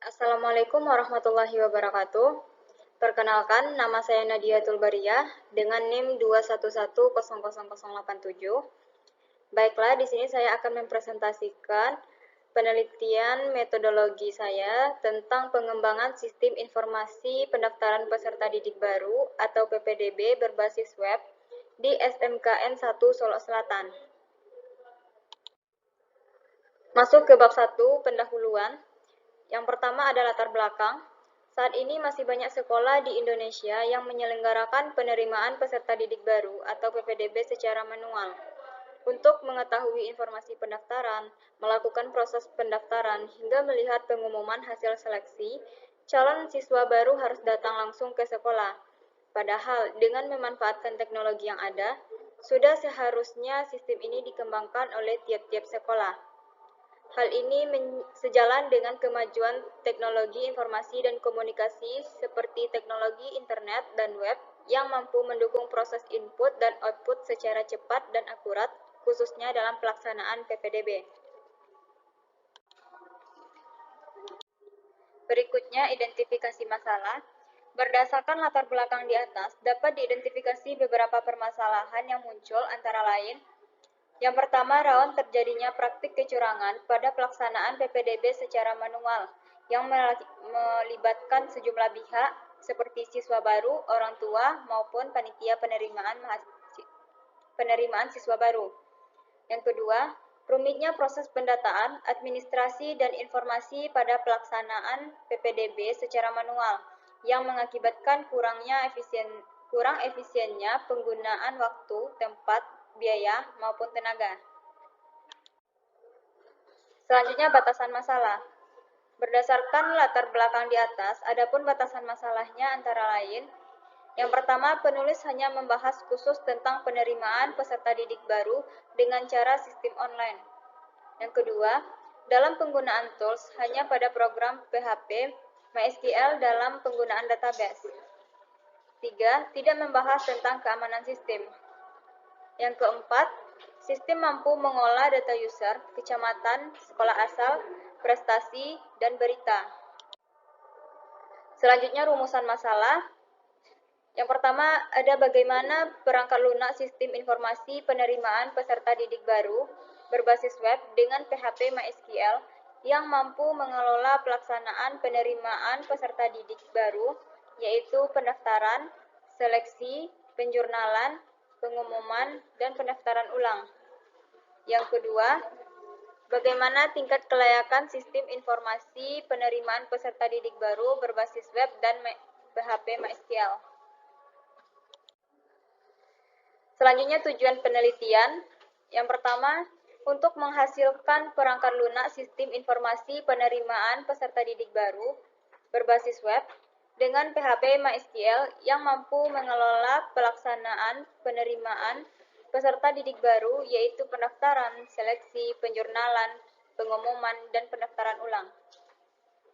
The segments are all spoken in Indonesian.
Assalamualaikum warahmatullahi wabarakatuh. Perkenalkan, nama saya Nadia Tulbariyah dengan NIM 211000087. Baiklah, di sini saya akan mempresentasikan penelitian metodologi saya tentang pengembangan sistem informasi pendaftaran peserta didik baru atau PPDB berbasis web di SMKN 1 Solo Selatan. Masuk ke bab 1, pendahuluan. Yang pertama ada latar belakang. Saat ini masih banyak sekolah di Indonesia yang menyelenggarakan penerimaan peserta didik baru atau PPDB secara manual. Untuk mengetahui informasi pendaftaran, melakukan proses pendaftaran, hingga melihat pengumuman hasil seleksi, calon siswa baru harus datang langsung ke sekolah. Padahal dengan memanfaatkan teknologi yang ada, sudah seharusnya sistem ini dikembangkan oleh tiap-tiap sekolah. Hal ini sejalan dengan kemajuan teknologi informasi dan komunikasi seperti teknologi internet dan web yang mampu mendukung proses input dan output secara cepat dan akurat, khususnya dalam pelaksanaan PPDB. Berikutnya, identifikasi masalah. Berdasarkan latar belakang di atas, dapat diidentifikasi beberapa permasalahan yang muncul antara lain. Yang pertama, rawan terjadinya praktik kecurangan pada pelaksanaan PPDB secara manual yang melibatkan sejumlah pihak seperti siswa baru, orang tua, maupun panitia penerimaan siswa baru. Yang kedua, rumitnya proses pendataan, administrasi, dan informasi pada pelaksanaan PPDB secara manual yang mengakibatkan kurang efisiennya penggunaan waktu, tempat, biaya, maupun tenaga. Selanjutnya, batasan masalah. Berdasarkan latar belakang di atas, adapun batasan masalahnya antara lain, yang pertama, penulis hanya membahas khusus tentang penerimaan peserta didik baru dengan cara sistem online. Yang kedua, dalam penggunaan tools hanya pada program PHP, MySQL dalam penggunaan database. 3. Tidak membahas tentang keamanan sistem. Yang keempat, sistem mampu mengolah data user, kecamatan, sekolah asal, prestasi, dan berita. Selanjutnya, rumusan masalah. Yang pertama, ada bagaimana perangkat lunak sistem informasi penerimaan peserta didik baru berbasis web dengan PHP MySQL yang mampu mengelola pelaksanaan penerimaan peserta didik baru, yaitu pendaftaran, seleksi, penjurnalan, pengumuman, dan pendaftaran ulang. Yang kedua, bagaimana tingkat kelayakan sistem informasi penerimaan peserta didik baru berbasis web dan PHP MySQL. Selanjutnya, tujuan penelitian. Yang pertama, untuk menghasilkan perangkat lunak sistem informasi penerimaan peserta didik baru berbasis web dengan PHP MySQL yang mampu mengelola pelaksanaan penerimaan peserta didik baru, yaitu pendaftaran, seleksi, penjurnalan, pengumuman, dan pendaftaran ulang.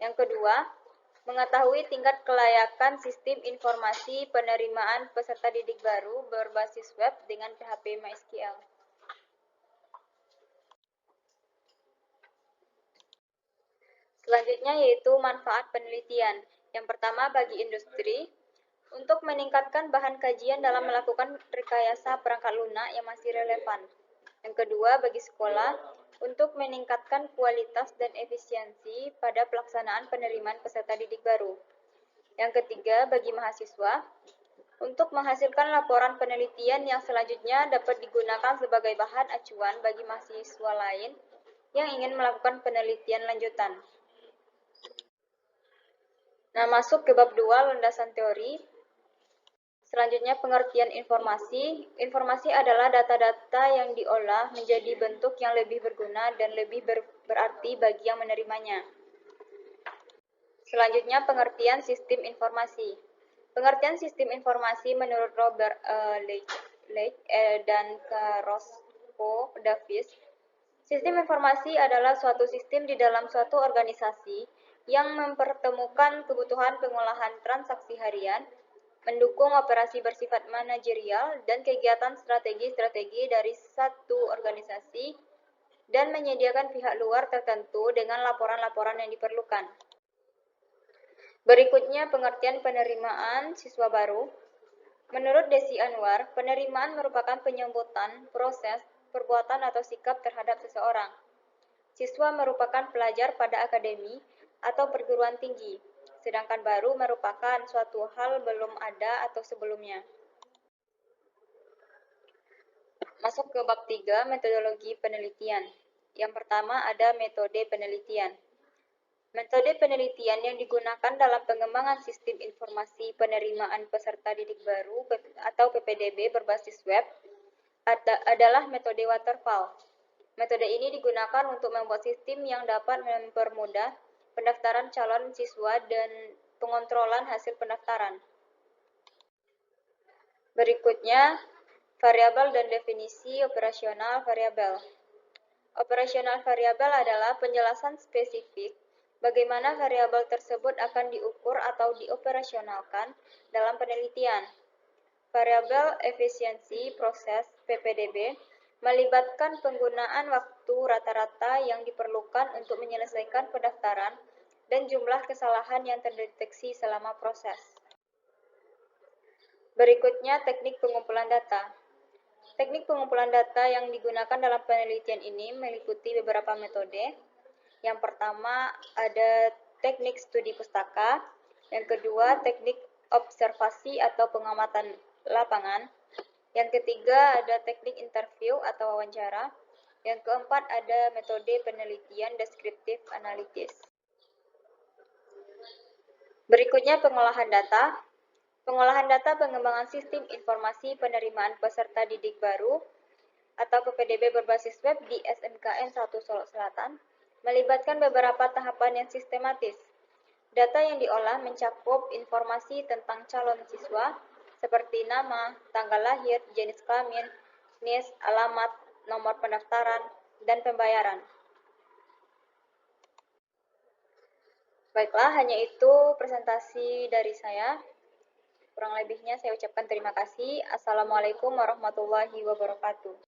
Yang kedua, mengetahui tingkat kelayakan sistem informasi penerimaan peserta didik baru berbasis web dengan PHP MySQL. Selanjutnya yaitu manfaat penelitian. Yang pertama, bagi industri, untuk meningkatkan bahan kajian dalam melakukan rekayasa perangkat lunak yang masih relevan. Yang kedua, bagi sekolah, untuk meningkatkan kualitas dan efisiensi pada pelaksanaan penerimaan peserta didik baru. Yang ketiga, bagi mahasiswa, untuk menghasilkan laporan penelitian yang selanjutnya dapat digunakan sebagai bahan acuan bagi mahasiswa lain yang ingin melakukan penelitian lanjutan. Nah, masuk ke bab 2, landasan teori. Selanjutnya, pengertian informasi. Informasi adalah data-data yang diolah menjadi bentuk yang lebih berguna dan lebih berarti bagi yang menerimanya. Selanjutnya, pengertian sistem informasi. Pengertian sistem informasi menurut Robert Lake dan Carrasco Davis, sistem informasi adalah suatu sistem di dalam suatu organisasi yang mempertemukan kebutuhan pengolahan transaksi harian, mendukung operasi bersifat manajerial dan kegiatan strategi-strategi dari satu organisasi, dan menyediakan pihak luar tertentu dengan laporan-laporan yang diperlukan. Berikutnya pengertian penerimaan siswa baru. Menurut Desi Anwar, penerimaan merupakan penyambutan, proses, perbuatan atau sikap terhadap seseorang. Siswa merupakan pelajar pada akademi atau perguruan tinggi, sedangkan baru merupakan suatu hal belum ada atau sebelumnya. Masuk ke bab 3, metodologi penelitian. Yang pertama ada metode penelitian. Metode penelitian yang digunakan dalam pengembangan sistem informasi penerimaan peserta didik baru atau PPDB berbasis web adalah metode waterfall. Metode ini digunakan untuk membuat sistem yang dapat mempermudah pendaftaran calon siswa dan pengontrolan hasil pendaftaran. Berikutnya, variabel dan definisi operasional variabel. Operasional variabel adalah penjelasan spesifik bagaimana variabel tersebut akan diukur atau dioperasionalkan dalam penelitian. Variabel efisiensi proses (PPDB) melibatkan penggunaan waktu rata-rata yang diperlukan untuk menyelesaikan pendaftaran dan jumlah kesalahan yang terdeteksi selama proses. Berikutnya, teknik pengumpulan data. Teknik pengumpulan data yang digunakan dalam penelitian ini meliputi beberapa metode. Yang pertama ada teknik studi pustaka, yang kedua teknik observasi atau pengamatan lapangan, yang ketiga ada teknik interview atau wawancara, yang keempat ada metode penelitian deskriptif analitis. Berikutnya pengolahan data. Pengolahan data pengembangan sistem informasi penerimaan peserta didik baru atau PPDB berbasis web di SMKN 1 Solo Selatan melibatkan beberapa tahapan yang sistematis. Data yang diolah mencakup informasi tentang calon siswa seperti nama, tanggal lahir, jenis kelamin, NIS, alamat, nomor pendaftaran, dan pembayaran. Baiklah, hanya itu presentasi dari saya. Kurang lebihnya saya ucapkan terima kasih. Assalamualaikum warahmatullahi wabarakatuh.